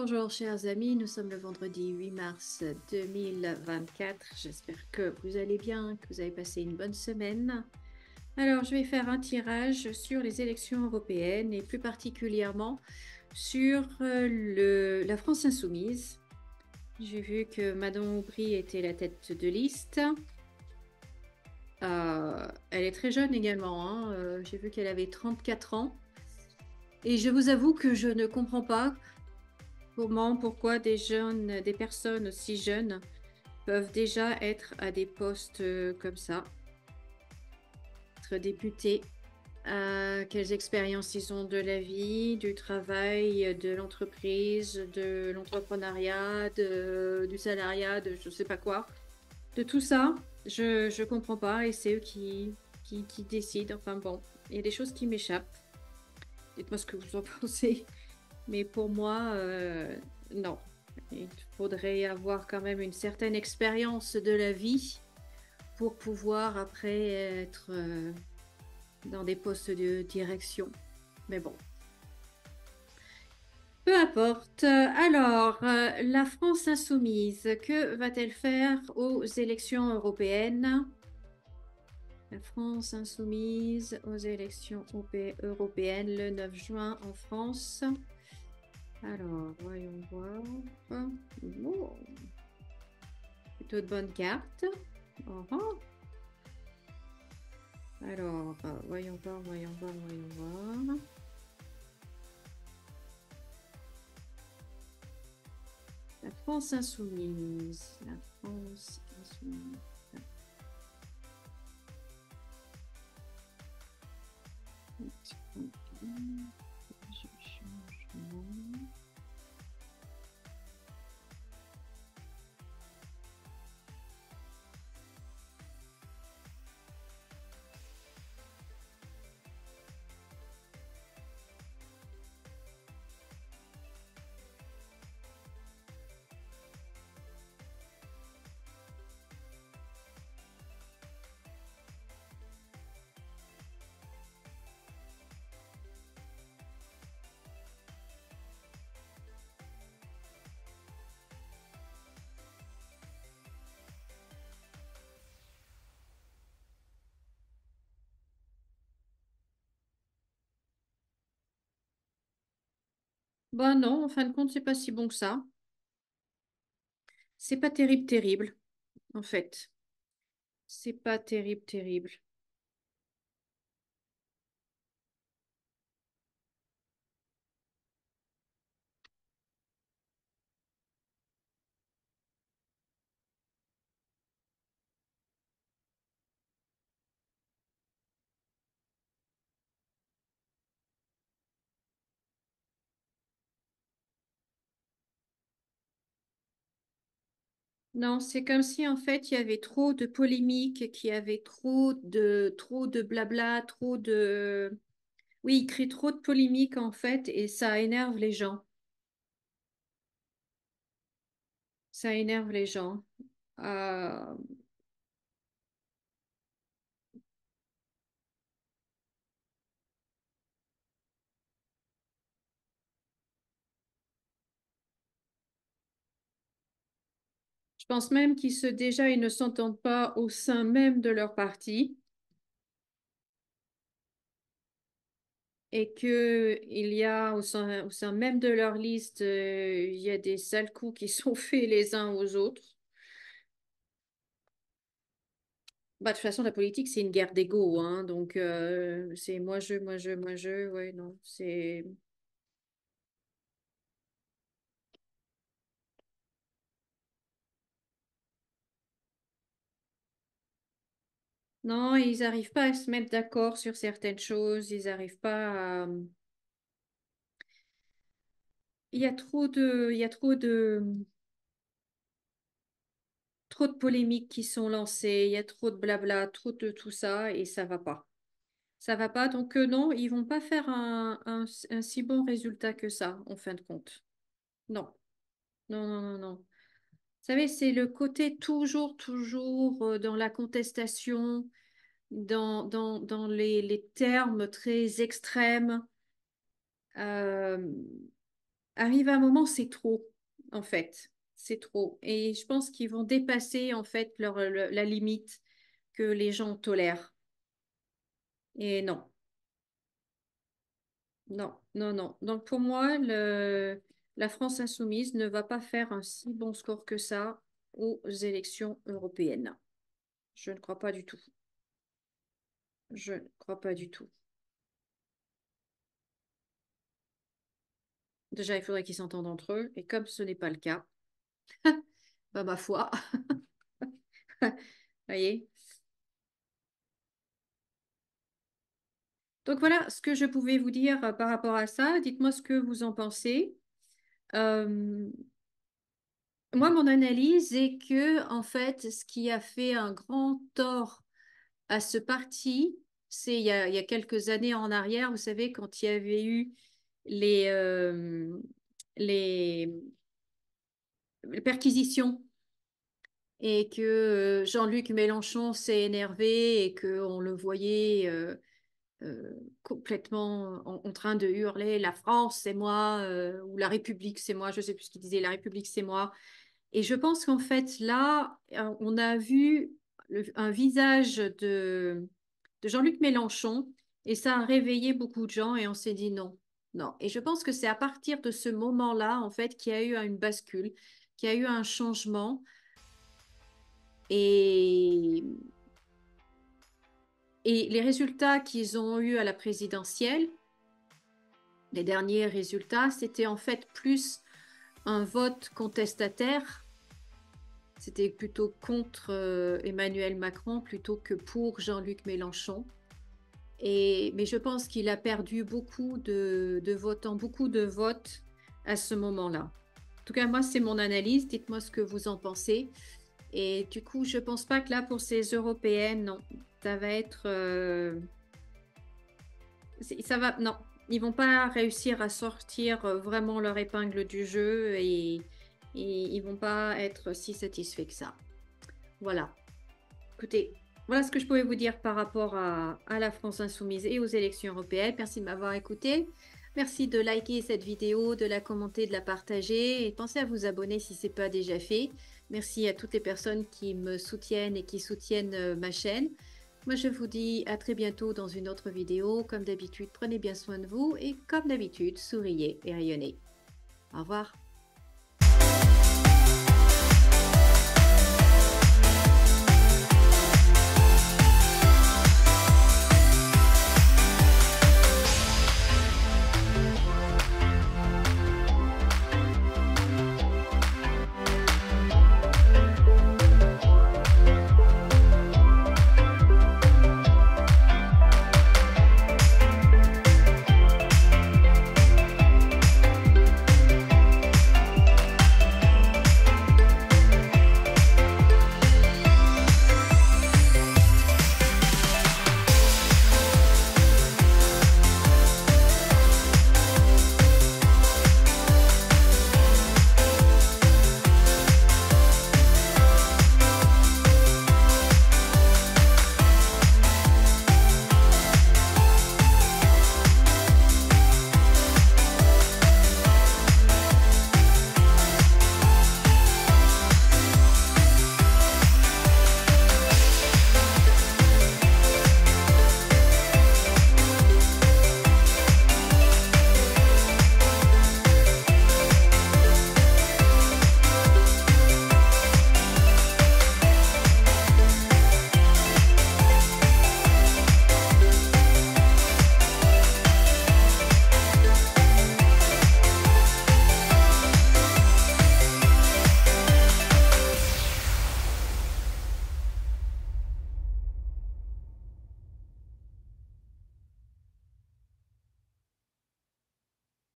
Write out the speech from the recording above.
Bonjour chers amis, nous sommes le vendredi 8 mars 2024. J'espère que vous allez bien, que vous avez passé une bonne semaine. Alors, je vais faire un tirage sur les élections européennes et plus particulièrement sur la France insoumise. J'ai vu que Madame Aubry était la tête de liste. Elle est très jeune également, hein. J'ai vu qu'elle avait 34 ans. Et je vous avoue que je ne comprends pas pourquoi des personnes aussi jeunes peuvent déjà être à des postes comme ça, être députés. Quelles expériences ils ont de la vie, du travail, de l'entreprise, de l'entrepreneuriat, du salariat, de je sais pas quoi. De tout ça, je comprends pas et c'est eux qui décident. Enfin bon, il y a des choses qui m'échappent. Dites-moi ce que vous en pensez. Mais pour moi, non. Il faudrait avoir quand même une certaine expérience de la vie pour pouvoir après être dans des postes de direction. Mais bon, peu importe. Alors, la France insoumise, que va-t-elle faire aux élections européennes? La France insoumise aux élections européennes le 9 juin en France. Alors, voyons voir. Oh, plutôt de bonnes cartes. Oh, oh. Alors, voyons voir, voyons voir, voyons voir. La France insoumise. La France insoumise. Je change de nom. Bah non, en fin de compte, c'est pas si bon que ça. C'est pas terrible, terrible, en fait. C'est pas terrible, terrible. Non, c'est comme si en fait il y avait trop de polémiques, qu'il y avait trop de blabla, oui, il crée trop de polémiques en fait et ça énerve les gens. Ça énerve les gens. Euh, je pense même déjà ils ne s'entendent pas au sein même de leur parti et que il y a au sein même de leur liste, il y a des sales coups qui sont faits les uns aux autres. Bah, de toute façon, la politique, c'est une guerre d'ego, hein, donc c'est moi je, ouais, non, c'est... Non, ils n'arrivent pas à se mettre d'accord sur certaines choses, ils n'arrivent pas à... il y a trop de polémiques qui sont lancées, il y a trop de blabla, trop de tout ça, et ça va pas. Ça va pas, donc non, ils vont pas faire un si bon résultat que ça, en fin de compte. Non, non, non, non, non. Vous savez, c'est le côté toujours dans la contestation, dans les termes très extrêmes, euh, arrive un moment, c'est trop, en fait. C'est trop. Et je pense qu'ils vont dépasser, en fait, la limite que les gens tolèrent. Et non, non, non, non. Donc pour moi, la France insoumise ne va pas faire un si bon score que ça aux élections européennes. Je ne crois pas du tout. Je ne crois pas du tout. Déjà, il faudrait qu'ils s'entendent entre eux. Et comme ce n'est pas le cas, bah, ma foi, voyez. Donc voilà ce que je pouvais vous dire par rapport à ça. Dites-moi ce que vous en pensez. Euh, Moi, mon analyse est que, en fait, ce qui a fait un grand tort à ce parti, c'est il y a quelques années en arrière, vous savez, quand il y avait eu les, euh, les, les perquisitions et que Jean-Luc Mélenchon s'est énervé et qu'on le voyait complètement en train de hurler «La France, c'est moi» ou «La République, c'est moi», je ne sais plus ce qu'il disait, «La République, c'est moi». Et je pense qu'en fait, là, on a vu un visage de Jean-Luc Mélenchon et ça a réveillé beaucoup de gens et on s'est dit non, non. Et je pense que c'est à partir de ce moment-là, en fait, qu'il y a eu une bascule, qu'il y a eu un changement et, et les résultats qu'ils ont eus à la présidentielle, les derniers résultats, c'était en fait plus un vote contestataire. C'était plutôt contre Emmanuel Macron plutôt que pour Jean-Luc Mélenchon. Mais je pense qu'il a perdu de votants, beaucoup de votes à ce moment-là. En tout cas, moi, c'est mon analyse. Dites-moi ce que vous en pensez. Et du coup, je pense pas que là, pour ces européennes, non, ça va être, ça va, non, ils vont pas réussir à sortir vraiment leur épingle du jeu et ils vont pas être si satisfaits que ça. Voilà. Écoutez, voilà ce que je pouvais vous dire par rapport à la France insoumise et aux élections européennes. Merci de m'avoir écouté. Merci de liker cette vidéo, de la commenter, de la partager et pensez à vous abonner si ce n'est pas déjà fait. Merci à toutes les personnes qui me soutiennent et qui soutiennent ma chaîne. Moi, je vous dis à très bientôt dans une autre vidéo. Comme d'habitude, prenez bien soin de vous et comme d'habitude, souriez et rayonnez. Au revoir.